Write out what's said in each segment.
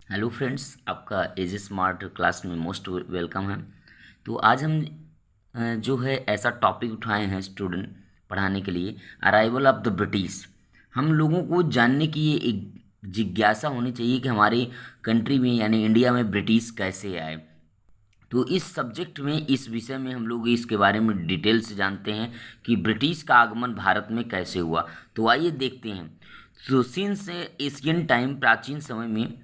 Hello friends, आपका as smart class में most welcome है। तो आज हम जो है ऐसा टॉपिक उठाए हैं स्टूडेंट पढ़ाने के लिए, अराइवल ऑफ द ब्रिटिश। हम लोगों को जानने की ये एक जिज्ञासा होनी चाहिए कि हमारे कंट्री में यानी इंडिया में ब्रिटिश कैसे आए। तो इस सब्जेक्ट में, इस विषय में हम लोग इसके बारे में डिटेल से जानते हैं कि ब्रिटिश का आगमन भारत में कैसे हुआ। तो आइए देखते हैं। तो सिंस एशियन टाइम, प्राचीन समय में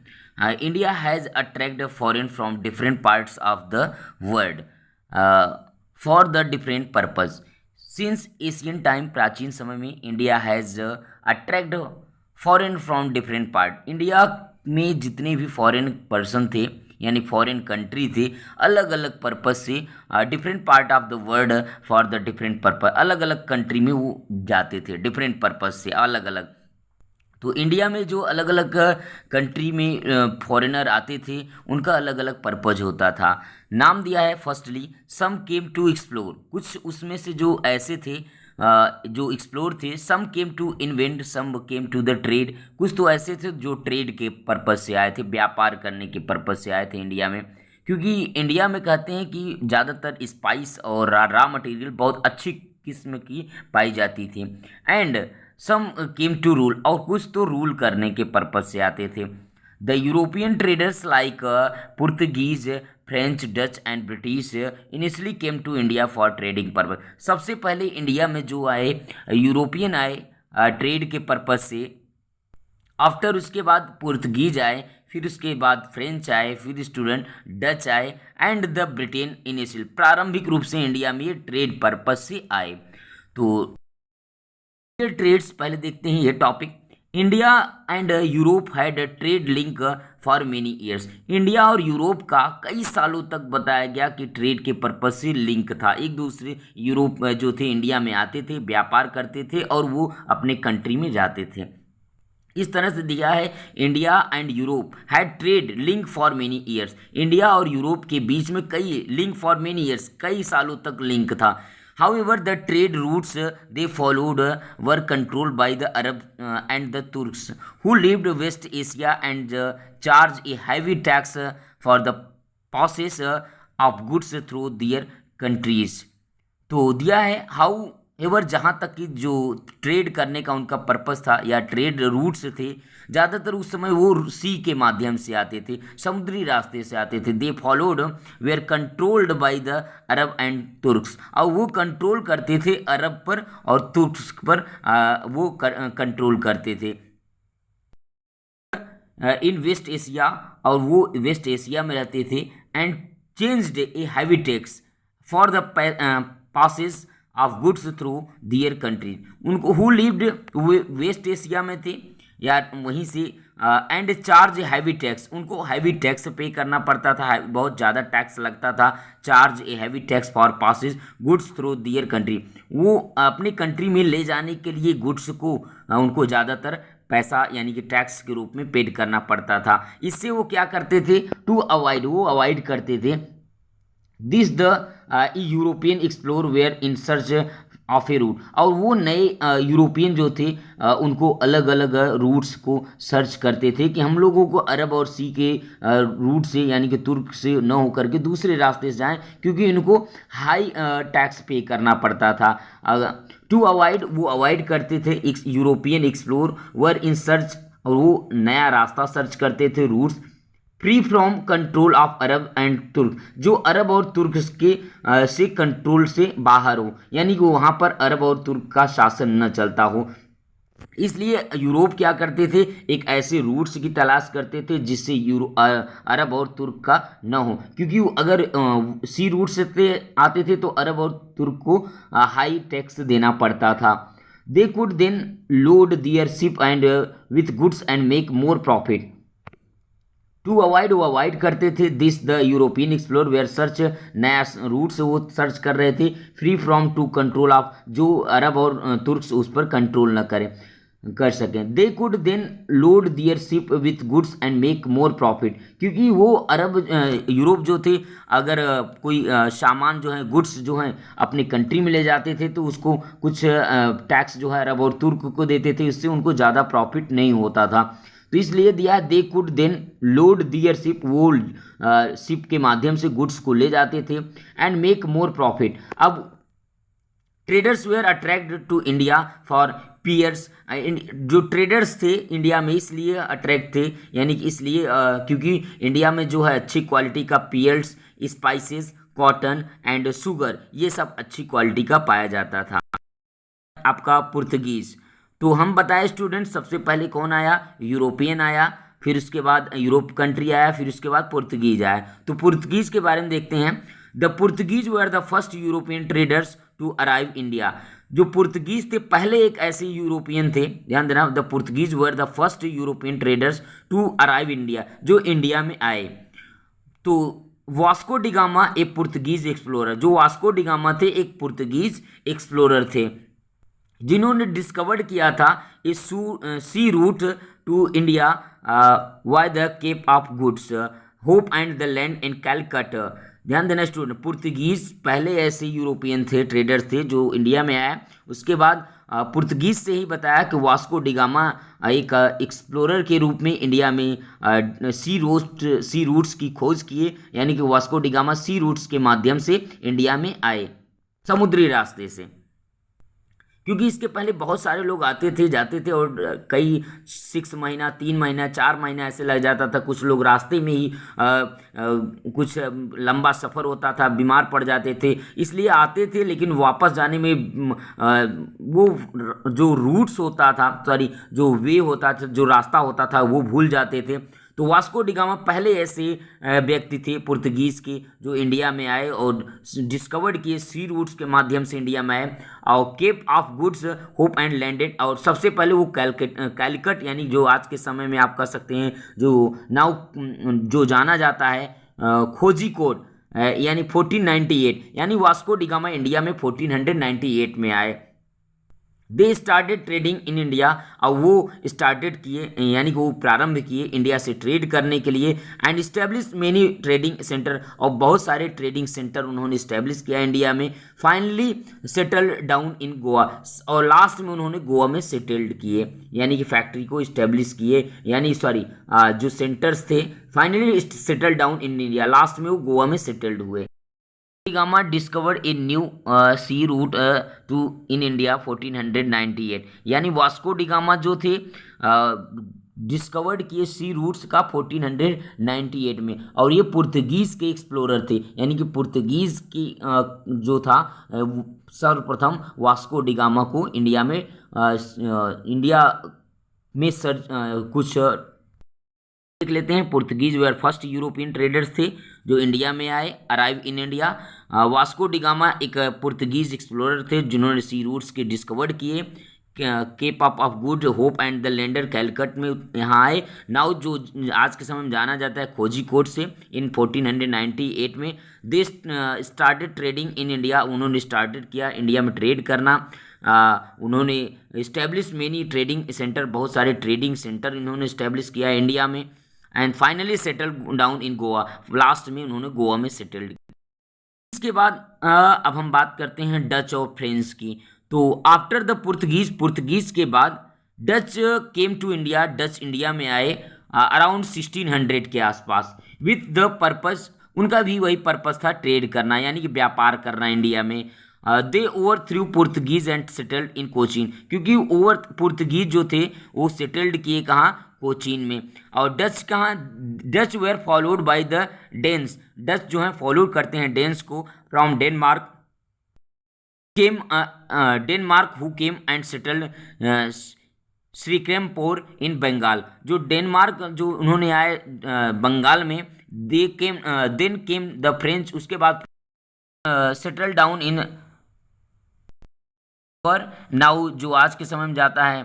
India has attract foreign from different parts of the world for the different purpose. Since Asian time, प्राचीन समय में India has attract foreign from different part. India में जितने भी फॉरेन पर्सन थे यानी फॉरेन कंट्री थे, अलग अलग पर्पज से different part of the world for the different purpose, अलग अलग कंट्री में वो जाते थे डिफरेंट पर्पज से अलग अलग। तो इंडिया में जो अलग अलग कंट्री में फॉरेनर आते थे, उनका अलग अलग पर्पज होता था। नाम दिया है firstly some came to explore. कुछ उसमें से जो ऐसे थे जो एक्सप्लोर थे, some came to invent, some came to the trade. कुछ तो ऐसे थे जो ट्रेड के पर्पज से आए थे, व्यापार करने के पर्पज से आए थे इंडिया में। क्योंकि इंडिया में कहते हैं कि ज़्यादातर स्पाइस और रॉ मटेरियल बहुत अच्छी किस्म की पाई जाती थी। And some came to rule, और कुछ तो रूल करने के पर्पज से आते थे। The European traders like Portuguese, French, Dutch and British initially came to India for trading purpose. सबसे पहले इंडिया में जो आए यूरोपियन आए ट्रेड के पर्पज से। आफ्टर उसके बाद पुर्तगीज आए, फिर उसके बाद फ्रेंच आए, फिर स्टूडेंट डच आए एंड द ब्रिटेन इनिशियल। प्रारंभिक रूप से इंडिया में ये ट्रेड पर्पज से आए। तो ट्रेड्स पहले देखते हैं ये topic. India and Europe had trade link for many years. India और यूरोप का कई सालों तक बताया गया कि ट्रेड के पर्पज से लिंक था। एक दूसरे यूरोप जो थे इंडिया में आते थे, व्यापार करते थे और वो अपने कंट्री में जाते थे। इस तरह से दिया है India and Europe had trade link for many years. India और यूरोप के बीच में कई लिंक फॉर मेनी ईयर्स, कई सालों तक लिंक था। However, the trade routes they followed were controlled by the Arab and the Turks, who lived West Asia and charged a heavy tax for the passage of goods through their countries. तो दिया है how ever, जहाँ तक कि जो trade करने का उनका पर्पस था या ट्रेड रूट्स थे, ज़्यादातर उस समय वो सी के माध्यम से आते थे, समुद्री रास्ते से आते थे। They followed were controlled by the Arab and Turks, और वो कंट्रोल करते थे अरब पर और तुर्क्स पर, वो कंट्रोल करते थे इन वेस्ट एशिया, और वो वेस्ट एशिया में रहते थे। And changed a heavy tax for the passes of goods through their country. उनको हु लिव्ड वेस्ट एशिया में थे या वहीं से, एंड चार्ज हैवी टैक्स, उनको हैवी टैक्स पे करना पड़ता था, बहुत ज़्यादा टैक्स लगता था। Charge a heavy tax for passes goods through their country, वो अपने कंट्री में ले जाने के लिए गुड्स को उनको ज़्यादातर पैसा यानी कि टैक्स के रूप में पेड करना पड़ता था। इससे वो क्या करते थे, टू अवॉइड, वो अवॉइड करते थे this the European explore were in search of a route, और वो नए यूरोपियन जो थे उनको अलग अलग रूट्स को सर्च करते थे कि हम लोगों को अरब और सी के रूट से यानी कि तुर्क से न होकर के दूसरे रास्ते से जाएं, क्योंकि इनको हाई टैक्स पे करना पड़ता था। टू अवॉइड, वो अवॉइड करते थे European explore were in search, और वो नया रास्ता सर्च करते थे routes free from control of Arab and Turk, जो अरब और तुर्क के से कंट्रोल से बाहर हो, यानी कि वहाँ पर अरब और तुर्क का शासन न चलता हो। इसलिए यूरोप क्या करते थे, एक ऐसे रूट्स की तलाश करते थे जिससे अरब और तुर्क का न हो, क्योंकि अगर सी रूट से आते थे तो अरब और तुर्क को हाई टैक्स देना पड़ता था। They could then load their ship and with goods and make more profit. To avoid, वो अवॉइड करते थे this the European explore were search, नया रूट से वो सर्च कर रहे थे। Free from to control of, जो अरब और तुर्क्स उस पर कंट्रोल न करें कर सकें। They could then load their ship with goods and make more profit, क्योंकि वो अरब यूरोप जो थे, अगर कोई सामान जो है, गुड्स जो हैं अपनी कंट्री में ले जाते थे तो उसको कुछ टैक्स जो है अरब और तुर्क को देते थे, इससे उनको ज़्यादा प्रॉफिट नहीं होता था। तो इसलिए दिया है they could then load their ship, वो शिप के माध्यम से गुड्स को ले जाते थे एंड मेक मोर प्रॉफिट। अब traders were attracted to India for pearls, जो ट्रेडर्स थे इंडिया में इसलिए अट्रैक्ट थे, यानी कि इसलिए क्योंकि इंडिया में जो है अच्छी क्वालिटी का pearls, spices, cotton and sugar, ये सब अच्छी क्वालिटी का पाया जाता था। आपका पुर्तगीज, तो हम बताए स्टूडेंट सबसे पहले कौन आया, यूरोपियन आया, फिर उसके बाद यूरोप कंट्री आया, फिर उसके बाद पुर्तगीज आया। तो पुर्तगीज के बारे में देखते हैं। The Portuguese were the first European traders to arrive India. जो पुर्तगीज थे पहले एक ऐसे यूरोपियन थे, ध्यान देना, the Portuguese were the first European traders to arrive India, जो इंडिया में आए। तो वास्को डिगामा एक पुर्तगीज एक्सप्लोरर, जो वास्को डिगामा थे एक पुर्तगीज एक्सप्लोरर थे जिन्होंने डिस्कवर्ड किया था a sea route to India via the Cape of goods hope and the land in Calicut. ध्यान देना स्टूडेंट, पुर्तगीज पहले ऐसे यूरोपियन थे, ट्रेडर्स थे जो इंडिया में आए। उसके बाद पुर्तगीज से ही बताया कि वास्को डिगामा एक एक्सप्लोरर के रूप में इंडिया में सी रूट्स की खोज किए, यानी कि वास्को डिगामा सी रूट्स के माध्यम से इंडिया में आए, समुद्री रास्ते से। क्योंकि इसके पहले बहुत सारे लोग आते थे जाते थे और कई 6 महीना 3 महीना 4 महीना ऐसे लग जाता था। कुछ लोग रास्ते में ही कुछ लंबा सफ़र होता था, बीमार पड़ जाते थे, इसलिए आते थे, लेकिन वापस जाने में वो जो रूट्स होता था, सॉरी जो वे होता था, जो रास्ता होता था, वो भूल जाते थे। तो वास्को डिगामा पहले ऐसे व्यक्ति थे पुर्तगीज के जो इंडिया में आए और डिस्कवर्ड किए, सी रूट्स के माध्यम से इंडिया में आए और cape of goods hope and landed. और सबसे पहले वो कैलकट यानी जो आज के समय में आप कह सकते हैं जो नाउ जो जाना जाता है खोजी कोड, यानी 1498, यानी वास्को डिगामा इंडिया में 1498 में आए। They started trading in India, और वो स्टार्टेड किए यानी कि वो प्रारंभ किए इंडिया से ट्रेड करने के लिए and establish many trading centre, और बहुत सारे ट्रेडिंग सेंटर उन्होंने इस्टेब्लिश किया इंडिया में। फाइनली सेटल डाउन इन गोवा, और लास्ट में उन्होंने गोवा में सेटल्ड किए, यानी कि फैक्ट्री को इस्टेब्लिश किए, यानी सॉरी जो सेंटर्स थे finally settle down in India, last में वो गोवा में सेटल्ड हुए। Da Gama discovered a new sea route to in India 1498, यानी वास्को डिगामा जो थे डिस्कवर्ड किए सी रूट्स का 1498 में, और ये पुर्तगीज के एक्सप्लोरर थे, यानी कि पुर्तगीज की जो था सर्वप्रथम वास्को डिगामा को इंडिया में कुछ देख लेते हैं। पुर्तगीज वे फर्स्ट यूरोपियन ट्रेडर्स थे जो इंडिया में आए, arrive in India. Vasco da Gama एक पुर्तगीज एक्सप्लोरर थे जिन्होंने सी रूट्स के डिस्कवर्ड किए, cape of good hope and the lander Calicut में यहाँ आए। नाउ जो आज के समय में जाना जाता है खोजी कोड से, इन 1498 में they started trading in India, उन्होंने स्टार्टेड किया इंडिया में ट्रेड करना। उन्होंने इस्टेब्लिश मेनी ट्रेडिंग सेंटर, बहुत सारे ट्रेडिंग सेंटर इन्होंने इस्टेब्लिश किया इंडिया में and finally settle down in Goa, last में उन्होंने गोवा में सेटल्ड। इसके बाद अब हम बात करते हैं डच और फ्रेंच की। तो आफ्टर द पुर्तगीज के बाद Dutch came to India, Dutch India में आए अराउंड 1600 के आसपास विथ द पर्पस, उनका भी वही पर्पस था ट्रेड करना, यानी कि व्यापार करना इंडिया में। They over through Portuguese and settled in Cochin, क्योंकि ओवर पुर्तगीज जो थे वो सेटल्ड किए कहाँ, कोचीन में। और डच कहाँ, Dutch were followed by the Danes, Dutch जो है फॉलो करते हैं डेन्स को from Denmark Denmark who came and settled Serampore in Bengal, जो डेनमार्क जो उन्होंने आए बंगाल में, देन केम द फ्रेंच, उसके बाद सेटल डाउन इन पर नाउ जो आज के समय में जाता है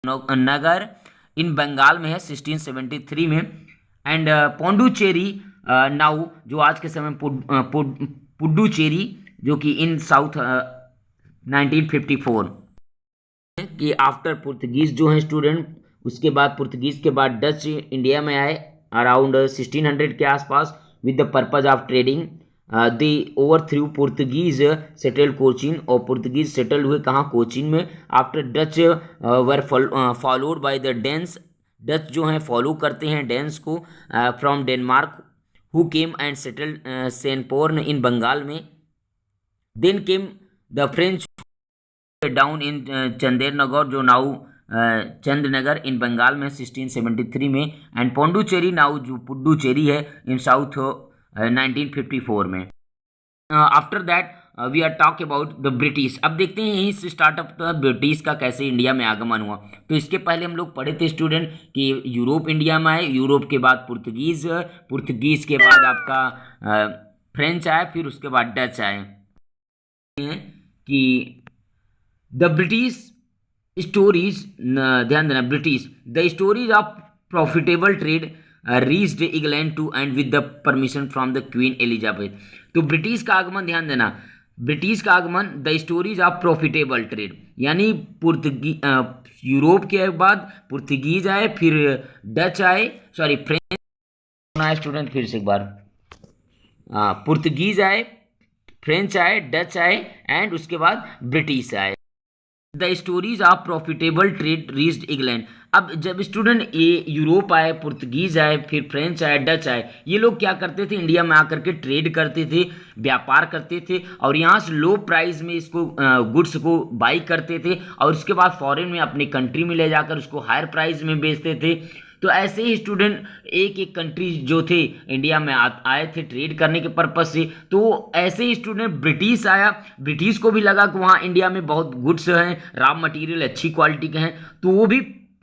नगर इन बंगाल में है 1673 में एंड पोंडुचेरी नाउ जो आज के समय पुडुचेरी जो कि इन साउथ 1954 कि आफ्टर पुर्तगीज जो है स्टूडेंट, उसके बाद पुर्तगीज के बाद डच इंडिया में आए अराउंड 1600 के आसपास with the purpose of trading they over through Portuguese settle Cochin, और पुर्तगीज सेटल हुए कहाँ, कोचीन में। After Dutch were followed by the Danes, Dutch जो हैं फॉलो करते हैं डेन्स को, from Denmark, who came and settle Serampore in Bengal में। Then came the French down in Chandernagore, जो नाउ चंदनगर इन बंगाल में 1673 में, एंड पोंडुचेरी नाउ जो पुडुचेरी है इन साउथ 1954 में। After that we are talk about the British. अब देखते हैं यहीं से स्टार्टअप ब्रिटिश का कैसे इंडिया में आगमन हुआ। तो इसके पहले हम लोग पढ़े थे स्टूडेंट कि यूरोप इंडिया में आए, यूरोप के बाद पुर्तगीज, पुर्तगीज के बाद आपका फ्रेंच आए, फिर उसके बाद डच आए। कि द ब्रिटिश स्टोरीज, ध्यान देना, British the stories of profitable trade reached England to and with the permission from the queen Elizabeth. तो ब्रिटिश का आगमन, ध्यान देना, ब्रिटिश का आगमन, the stories of profitable trade, यानी यूरोप के बाद पुर्तगीज आए, फिर डच आए, सॉरी फ्रेंच आए स्टूडेंट, फिर से एक बार, पुर्तगीज आए, फ्रेंच आए, डच आए, एंड उसके बाद ब्रिटिश आए। The stories of profitable trade reached England. अब जब स्टूडेंट ये यूरोप आए, पुर्तगीज आए, फिर फ्रेंच आए, डच आए, ये लोग क्या करते थे, इंडिया में आकर के ट्रेड करते थे, व्यापार करते थे, और यहाँ से लो प्राइस में इसको गुड्स को बाई करते थे, और उसके बाद फॉरेन में अपनी कंट्री में ले जाकर उसको हायर प्राइस में बेचते थे। तो ऐसे ही स्टूडेंट एक एक कंट्री जो थे इंडिया में आए थे ट्रेड करने के पर्पज से। तो ऐसे ही स्टूडेंट ब्रिटिश आया, ब्रिटिश को भी लगा कि वहाँ इंडिया में बहुत गुड्स हैं, रॉ मटेरियल अच्छी क्वालिटी के हैं, तो वो भी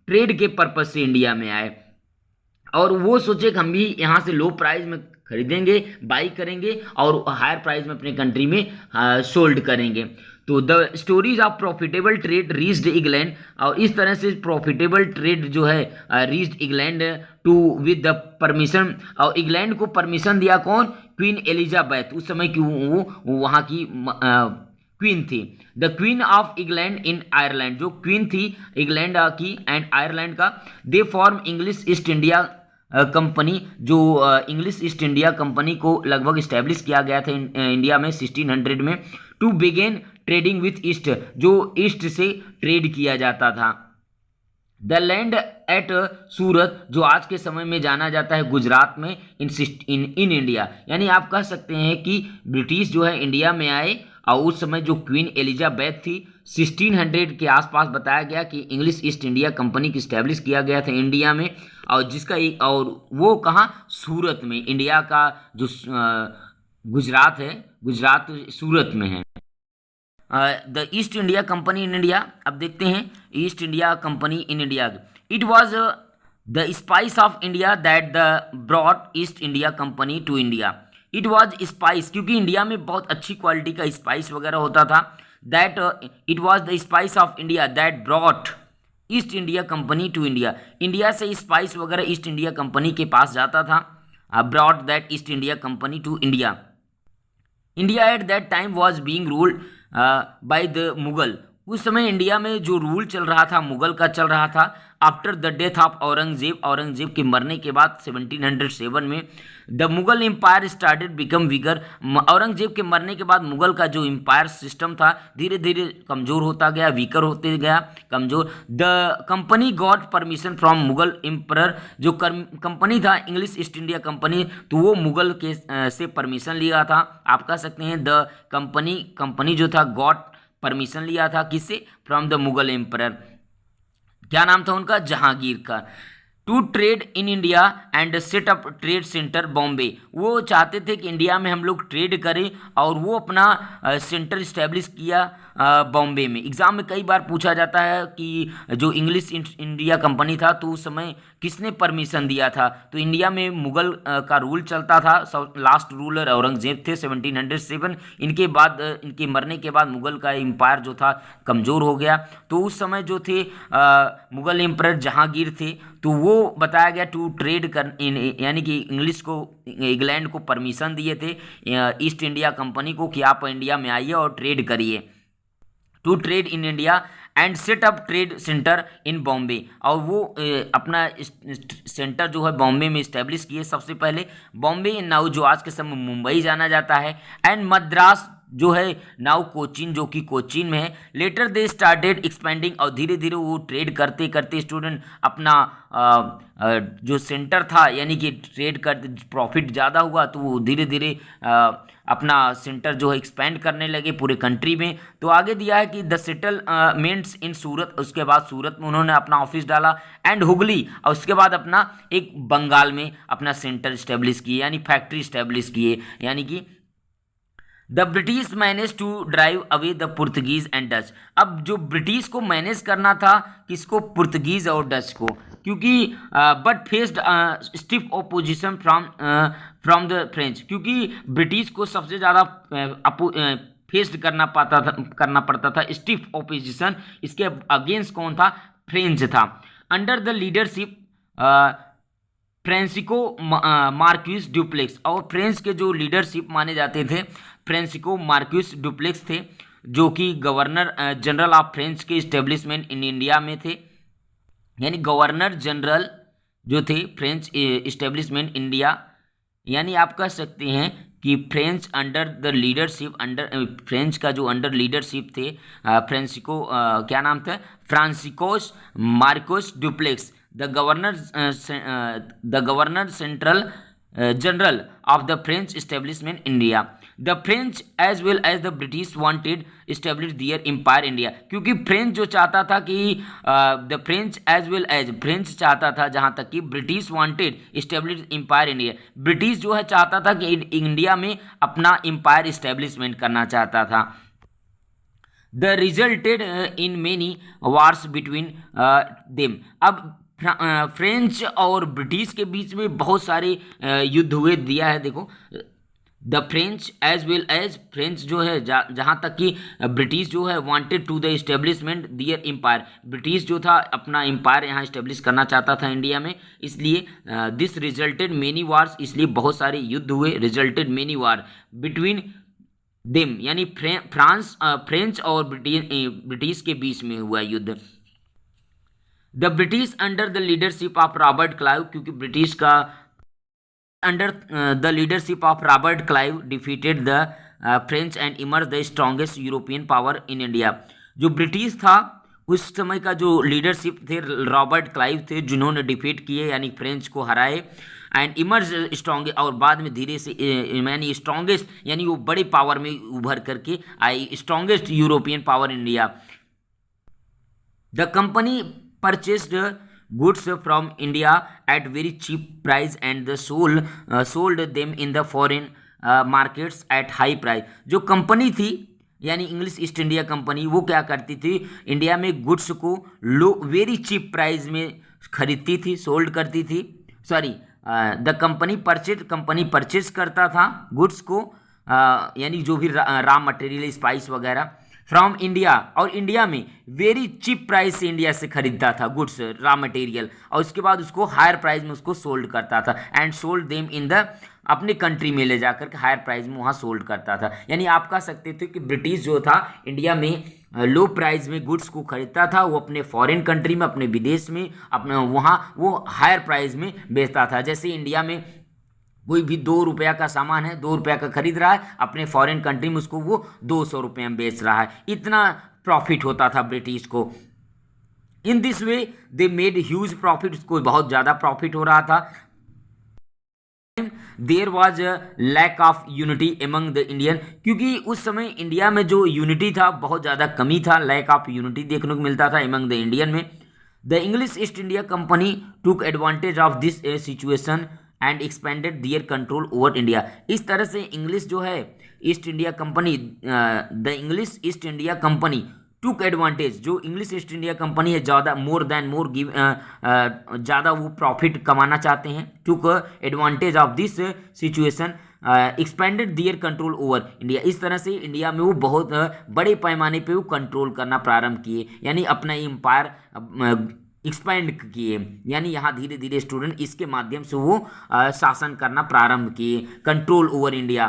ट्रेड के पर्पज से इंडिया में आए, और वो सोचे कि हम भी यहाँ से लो प्राइस में खरीदेंगे, बाई करेंगे, और हायर प्राइस में अपने कंट्री में सोल्ड करेंगे। तो the stories of profitable trade reached England, और इस तरह से प्रॉफिटेबल ट्रेड जो है reached England to with the permission, और इंग्लैंड को परमिशन दिया कौन, क्वीन एलिजाबेथ, उस समय की वो वहाँ की क्वीन थी। The queen of England in Ireland, जो क्वीन थी इंग्लैंड की एंड आयरलैंड का, they form English East India company, जो इंग्लिश ईस्ट इंडिया कंपनी को लगभग इस्टेब्लिश किया गया था इंडिया में 1600 में, to begin trading with east, जो ईस्ट से ट्रेड किया जाता था। द लैंड एट सूरत, जो आज के समय में जाना जाता है गुजरात में, इन इंडिया, यानी आप कह सकते हैं कि ब्रिटिश जो है इंडिया में आए, और उस समय जो क्वीन एलिजाबेथ थी 1600 के आसपास बताया गया कि इंग्लिश ईस्ट इंडिया कंपनी की स्टैब्लिश किया गया था इंडिया में, और जिसका एक, और वो कहाँ, सूरत में, इंडिया का जो गुजरात है, गुजरात सूरत में है। The East India Company in India, अब देखते हैं East India Company in India, it was the spice of India that the brought East India Company to India. It was spice, क्योंकि इंडिया में बहुत अच्छी क्वालिटी का स्पाइस वगैरह होता था, that it was the spice of India that brought East India Company to India. India से spice वगैरह ईस्ट इंडिया कंपनी के पास जाता था, brought that East India Company to India. India at that time was being ruled by the Mughal, उस समय India में जो रूल चल रहा था मुगल का चल रहा था। After the death of Aurangzeb, Aurangzeb के मरने के बाद 1707 में the Mughal empire started become weaker, Aurangzeb के मरने के बाद मुगल का जो एम्पायर सिस्टम था धीरे धीरे कमज़ोर होता गया, वीकर होते गया, कमज़ोर। The company got permission from Mughal emperor, जो कंपनी था इंग्लिश ईस्ट इंडिया कंपनी, तो वो मुगल के से परमिशन लिया था। आप कह सकते हैं द कंपनी जो था गॉट परमिशन लिया था, किससे, फ्रॉम द मुगल एम्परर, क्या नाम था उनका, जहांगीर का, to trade in India and set up trade centre Bombay. वो चाहते थे कि इंडिया में हम लोग ट्रेड करें, और वो अपना सेंटर इस्टेब्लिश किया बॉम्बे में। एग्ज़ाम में कई बार पूछा जाता है कि जो इंग्लिश इंडिया कंपनी था तो उस समय किसने परमिशन दिया था, तो इंडिया में मुगल का रूल चलता था, लास्ट रूलर औरंगजेब थे 1707। इनके बाद, इनके मरने के बाद मुगल का एम्पायर जो था कमज़ोर हो गया, तो उस समय जो थे मुगल एम्परर जहांगीर थे, तो वो बताया गया टू ट्रेड कर, यानी कि इंग्लिश को, इंग्लैंड को परमिशन दिए थे ईस्ट इंडिया कंपनी को कि आप इंडिया में आइए और ट्रेड करिए, to trade in India and set up trade centre in Bombay, और वो अपना सेंटर जो है बॉम्बे में इस्टेब्लिश किए सबसे पहले। बॉम्बे नाउ जो आज के समय मुंबई जाना जाता है, एंड मद्रास जो है नाउ कोचीन जो कि कोचीन में है। लेटर दे स्टार्टेड एक्सपेंडिंग, और धीरे धीरे वो ट्रेड करते करते स्टूडेंट अपना जो सेंटर था यानी कि ट्रेड कर प्रॉफिट ज़्यादा हुआ तो वो धीरे धीरे अपना सेंटर जो है एक्सपेंड करने लगे पूरे कंट्री में। तो आगे दिया है कि द सेटलमेंट्स इन सूरत, उसके बाद सूरत में उन्होंने अपना ऑफिस डाला, एंड हुगली, और उसके बाद अपना एक बंगाल में अपना सेंटर इस्टेब्लिश किए यानी फैक्ट्री इस्टेब्लिश किए। यानी कि the British manage to drive away the Portuguese and Dutch. अब जो ब्रिटिश को मैनेज करना था किसको, पुर्तगीज और डच को, क्योंकि but faced stiff opposition from the French, क्योंकि ब्रिटिश को सबसे ज़्यादा फेस्ड करना पड़ता था स्टिफ ओपोजिशन। इसके अगेंस्ट कौन था, फ्रेंच था। Under the leadership Francisco Marcus duplex, और फ्रेंच के जो लीडरशिप माने जाते थे फ्रांसिस्को मार्क्यूस डुप्लेक्स थे, जो कि गवर्नर जनरल ऑफ फ्रेंच के इस्टेब्लिशमेंट इन इंडिया में थे। यानी गवर्नर जनरल जो थे फ्रेंच इस्टेब्लिशमेंट इंडिया, यानी आप कह सकते हैं कि French under the leadership, under French का जो अंडर लीडरशिप थे फ्रांसिस्को क्या नाम था, Franciscos Marcos Dupleix, the governor central general of the French establishment India. The French as well as the British wanted establish their empire India, क्योंकि French जो चाहता था कि the French as well as French चाहता था जहाँ तक कि British wanted establish empire India, British जो है चाहता था कि इंडिया में अपना एम्पायर इस्टेब्लिशमेंट करना चाहता था। The resulted in many wars between them. अब फ्रेंच और ब्रिटिश के बीच में बहुत सारे युद्ध हुए, दिया है देखो। The French as well as French जो है जहाँ तक कि ब्रिटिश जो है wanted to the establishment their empire, British जो था अपना एम्पायर यहाँ इस्टेब्लिश करना चाहता था इंडिया में, इसलिए दिस रिजल्टेड मेनी वार्स, इसलिए बहुत सारे युद्ध हुए, रिजल्टेड मेनी वार बिटवीन देम, यानी फ्रेंच और ब्रिटिश के बीच में हुआ युद्ध। The British under the leadership of Robert Clive, क्योंकि ब्रिटिश का under the leadership of Robert Clive defeated the French and emerge the strongest European power in India. जो British था उस समय का जो लीडरशिप थे रॉबर्ट क्लाइव थे, जिन्होंने डिफीट किए यानी फ्रेंच को हराए, एंड इमर्ज स्ट्रॉन्ग, और बाद में धीरे से यानी स्ट्रॉन्गेस्ट यानी वो बड़े पावर में उभर करके आई, strongest European power India. The company purchased goods from India at very cheap price and sold them in the foreign markets at high price। जो कंपनी थी यानी इंग्लिश ईस्ट इंडिया कंपनी, वो क्या करती थी, इंडिया में गुड्स को very cheap price में खरीदती थी, सोल्ड करती थी। सॉरी, द कंपनी परचेज करता था गुड्स को, यानी जो भी रॉ मटेरियल स्पाइस वगैरह फ्रॉम इंडिया, और इंडिया में वेरी चीप प्राइस से इंडिया से खरीदता था गुड्स रॉ मटेरियल, और उसके बाद उसको हायर प्राइस में उसको सोल्ड करता था, and sold them in the, अपने कंट्री में ले जाकर के हायर प्राइस में वहाँ सोल्ड करता था। यानी आप कह सकते थे कि ब्रिटिश जो था इंडिया में लो प्राइस में गुड्स को खरीदता था, वो अपने फॉरेन कंट्री में, अपने विदेश में, अपने वहाँ वो हायर प्राइस में बेचता था। जैसे इंडिया में कोई भी 2 रुपया का सामान है, 2 रुपया का खरीद रहा है, अपने फॉरेन कंट्री में उसको वो 200 रुपये में बेच रहा है, इतना प्रॉफिट होता था ब्रिटिश को। In this way they made huge profit, उसको बहुत ज़्यादा प्रॉफिट हो रहा था। There was lack of unity among the Indian, क्योंकि उस समय इंडिया में जो यूनिटी था बहुत ज़्यादा कमी था, लैक ऑफ यूनिटी देखने को मिलता था एमंग द इंडियन में। The English East India company took advantage of this situation and expanded their control over India. इस तरह से इंग्लिश जो है East India company, the English East India company took advantage, जो इंग्लिश ईस्ट इंडिया कंपनी है ज़्यादा ज़्यादा वो प्रॉफिट कमाना चाहते हैं, took advantage of this situation expanded their control over India. इस तरह से इंडिया में वो बहुत बड़े पैमाने पे वो कंट्रोल करना प्रारंभ किए, यानी अपना एम्पायर एक्सपेंड किए, यानी यहाँ धीरे धीरे स्टूडेंट इसके माध्यम से वो शासन करना प्रारंभ किए, control over India.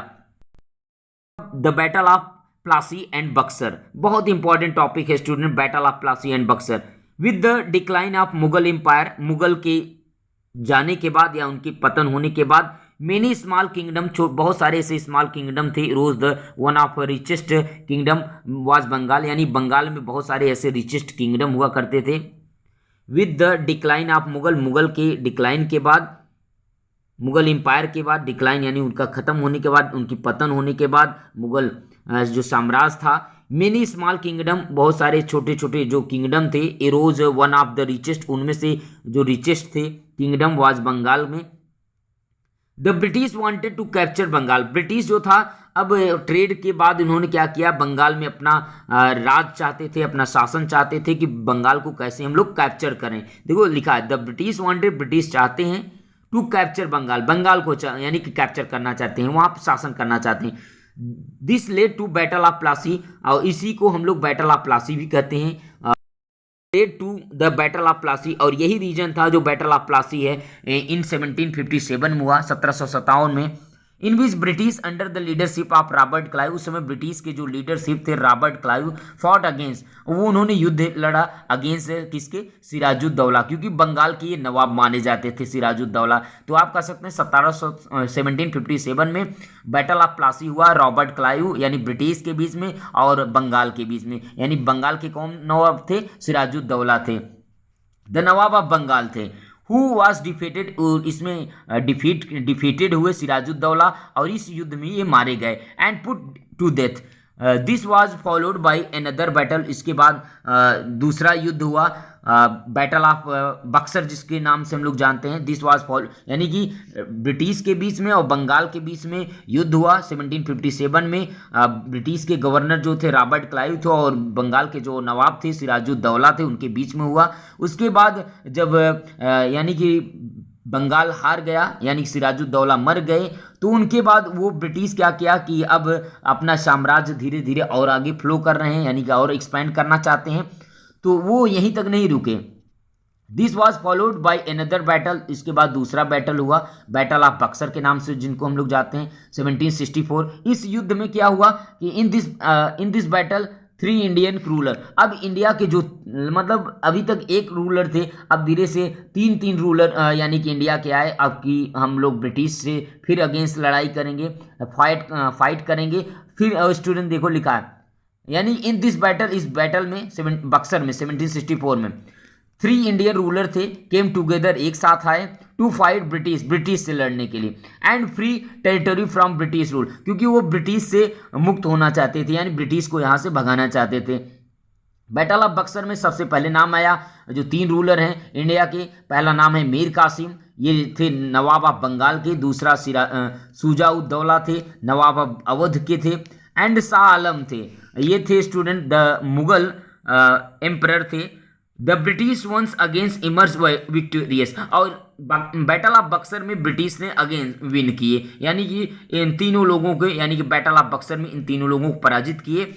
The battle of Plassey and Buxar, बहुत इंपॉर्टेंट टॉपिक है student, battle of Plassey and Buxar. With the decline of Mughal empire, Mughal के जाने के बाद या उनके पतन होने के बाद, मेनी स्मॉल किंगडम, बहुत सारे ऐसे स्मॉल किंगडम थे, rose the one of richest kingdom was Bengal, यानी बंगाल में बहुत सारे ऐसे रिचेस्ट किंगडम हुआ करते थे। With the decline of Mughal, Mughal के डिक्लाइन के बाद, मुगल एम्पायर के बाद, डिक्लाइन यानी उनका खत्म होने के बाद, उनकी पतन होने के बाद, मुगल जो साम्राज्य था, मेनी स्मॉल किंगडम, बहुत सारे छोटे छोटे जो किंगडम थे, arose one of the richest, उनमें से जो रिचेस्ट थे किंगडम वाज बंगाल में। The British wanted to capture Bengal, British जो था अब ट्रेड के बाद उन्होंने क्या किया, बंगाल में अपना राज चाहते थे, अपना शासन चाहते थे कि बंगाल को कैसे हम लोग कैप्चर करें। देखो लिखा है द ब्रिटिश वांटेड, ब्रिटिश चाहते हैं, टू कैप्चर बंगाल, बंगाल को यानी कि कैप्चर करना चाहते हैं, वहां पर शासन करना चाहते हैं। This led to battle of Plassey, और इसी को हम लोग बैटल ऑफ प्लासी भी कहते हैं, led to the battle of Plassey, और यही रीजन था जो बैटल ऑफ प्लासी है इन 1757 में हुआ, 1757 में। In which British under the leadership of Robert Clive, उस समय ब्रिटिश के जो लीडरशिप थे रॉबर्ट क्लाइव, फॉट अगेंस्ट, वो उन्होंने युद्ध लड़ा अगेंस्ट किसके, सिराजुद्दौला, क्योंकि बंगाल के ये नवाब माने जाते थे सिराजुद्दौला। तो आप कह सकते हैं 1757 में बैटल ऑफ प्लासी हुआ, रॉबर्ट क्लाइव यानी ब्रिटिश के बीच में और बंगाल के बीच में, यानी बंगाल के कौन नवाब थे, सिराजुद्दौला थे, द नवाब ऑफ बंगाल थे। हु वॉज डिफीटेड, इसमें डिफीटेड हुए सिराजुद्दौला, और इस युद्ध में ये मारे गए, and put to death. This was followed by another battle, इसके बाद दूसरा युद्ध हुआ, बैटल ऑफ बक्सर जिसके नाम से हम लोग जानते हैं। दिस वॉज फॉलो, यानी कि ब्रिटिश के बीच में और बंगाल के बीच में युद्ध हुआ 1757 में। ब्रिटिश के गवर्नर जो थे रॉबर्ट क्लाइव थे, और बंगाल के जो नवाब थे सिराजुद्दौला थे, उनके बीच में हुआ। उसके बाद जब यानी कि बंगाल हार गया, यानी सिराजुद्दौला मर गए, तो उनके बाद वो ब्रिटिश क्या किया कि अब अपना साम्राज्य धीरे धीरे और आगे फ्लो कर रहे हैं, यानी कि और एक्सपेंड करना चाहते हैं, तो वो यहीं तक नहीं रुके। This was followed by another battle, इसके बाद दूसरा बैटल हुआ, बैटल ऑफ बक्सर के नाम से जिनको हम लोग जाते हैं, 1764। इस युद्ध में क्या हुआ कि in this battle 3 Indian ruler, अब इंडिया के जो मतलब अभी तक एक रूलर थे, अब धीरे से 3 रूलर यानी कि इंडिया के आए। अब कि हम लोग ब्रिटिश से फिर अगेंस्ट लड़ाई करेंगे, फाइट करेंगे। फिर स्टूडेंट देखो लिखा है, यानी इन दिस बैटल, इस बैटल में बक्सर में 1764 में 3 इंडियन रूलर थे, केम टुगेदर, एक साथ आए, टू फाइट ब्रिटिश से लड़ने के लिए, and free territory from British rule, क्योंकि वो ब्रिटिश से मुक्त होना चाहते थे, यानी ब्रिटिश को यहाँ से भगाना चाहते थे। बैटल ऑफ बक्सर में सबसे पहले नाम आया जो 3 रूलर हैं इंडिया के, पहला नाम है मीर कासिम, ये थे नवाब ऑफ बंगाल के, दूसरा शुजाउद्दौला थे, नवाब ऑफ अवध के थे, एंड शाह आलम थे, ये थे स्टूडेंट द मुगल एम्परर थे। The British once against emerge victorious, और बैटल ऑफ बक्सर में ब्रिटिश ने अगेंस्ट विन किए, यानी कि इन तीनों लोगों को, यानी कि बैटल ऑफ बक्सर में इन तीनों लोगों को पराजित किए।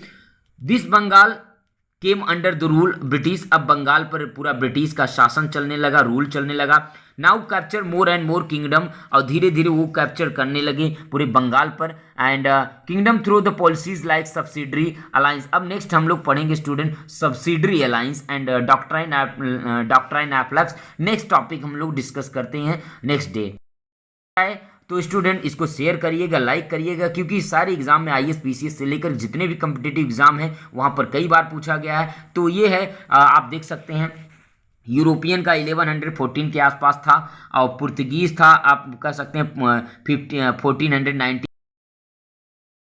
This Bengal came under the rule British, अब बंगाल पर पूरा ब्रिटिश का शासन चलने लगा, रूल चलने लगा। Now capture more and more kingdom, और धीरे धीरे वो कैप्चर करने लगे पूरे बंगाल पर, and kingdom through the policies like subsidiary alliance. अब नेक्स्ट हम लोग पढ़ेंगे student subsidiary alliance and doctrine of lapse. Next topic हम लोग डिस्कस करते हैं नेक्स्ट डे। तो स्टूडेंट इसको शेयर करिएगा, लाइक करिएगा, क्योंकि सारे एग्जाम में आईएएस पीसीएस से लेकर जितने भी कम्पिटिटिव एग्जाम हैं वहाँ पर कई बार पूछा गया है। तो ये है आप देख सकते हैं, यूरोपियन का 1114 के आसपास था, और पुर्तगीज था आप कह सकते हैं 1490